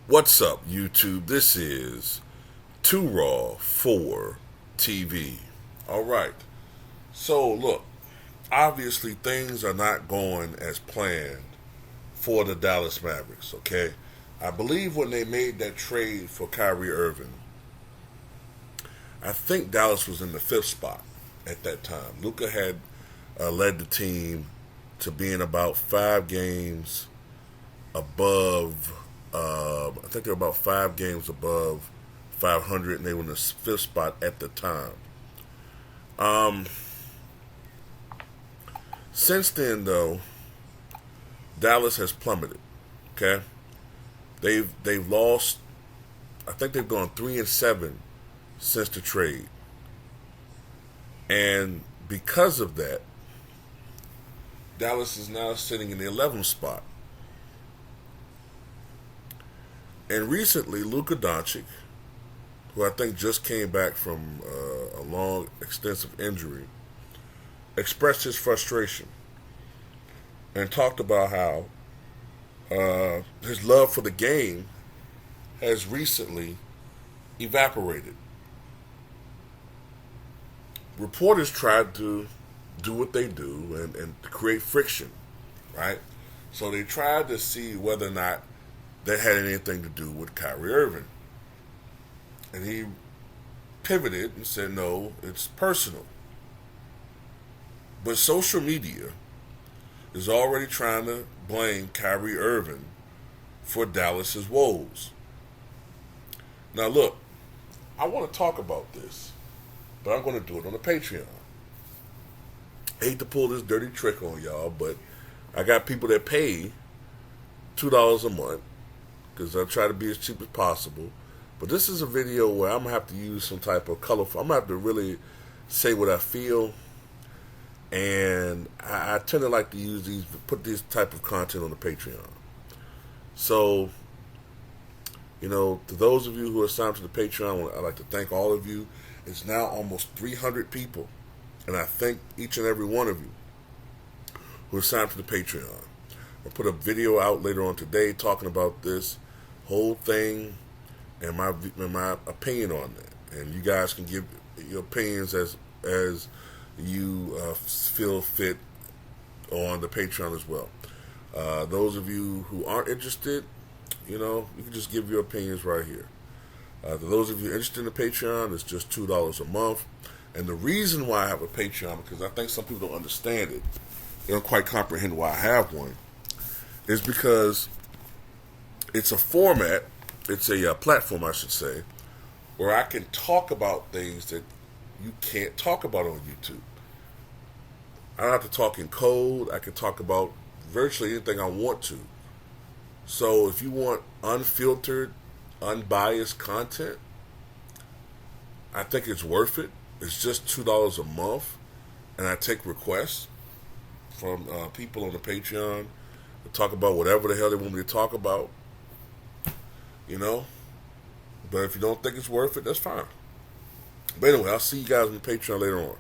What's up, YouTube? This is Too Raw for TV. All right. So, look, obviously things are not going as planned for the Dallas Mavericks, okay? I believe when they made that trade for Kyrie Irving, I think Dallas was in the fifth spot at that time. Luka had led the team to being about 5 games above. I think they were about 5 games above 500, and they were in the fifth spot at the time. Um, since then, though, Dallas has plummeted. Okay, they've lost. I think they've gone 3-7 since the trade, and because of that, Dallas is now sitting in the 11th spot. And recently, Luka Doncic, who I think just came back from a long, extensive injury, expressed his frustration and talked about how his love for the game has recently evaporated. Reporters tried to do what they do and create friction, right? So they tried to see whether or not that had anything to do with Kyrie Irving. And he pivoted and said, no, it's personal. But social media is already trying to blame Kyrie Irving for Dallas's woes. Now, look, I want to talk about this, but I'm going to do it on the Patreon. I hate to pull this dirty trick on y'all, but I got people that pay $2 a month because I try to be as cheap as possible. But this is a video where I'm going to have to use some type of colorful, I'm going to have to really say what I feel. And I tend to like to use put this type of content on the Patreon. So, to those of you who are signed to the Patreon, I'd like to thank all of you. It's now almost 300 people. And I thank each and every one of you who are signed to the Patreon. I'll put a video out later on today talking about this whole thing and my opinion on it. And you guys can give your opinions as you feel fit on the Patreon as well. Those of you who aren't interested, you can just give your opinions right here. Those of you interested in the Patreon, it's just $2 a month. And the reason why I have a Patreon, because I think some people don't understand it, they don't quite comprehend why I have one, is because it's a format, it's a platform, I should say, where I can talk about things that you can't talk about on YouTube. I don't have to talk in code. I can talk about virtually anything I want to. So if you want unfiltered, unbiased content, I think it's worth it. It's just $2 a month, and I take requests from people on the Patreon to talk about whatever the hell they want me to talk about. But if you don't think it's worth it, that's fine. But anyway, I'll see you guys on the Patreon later on.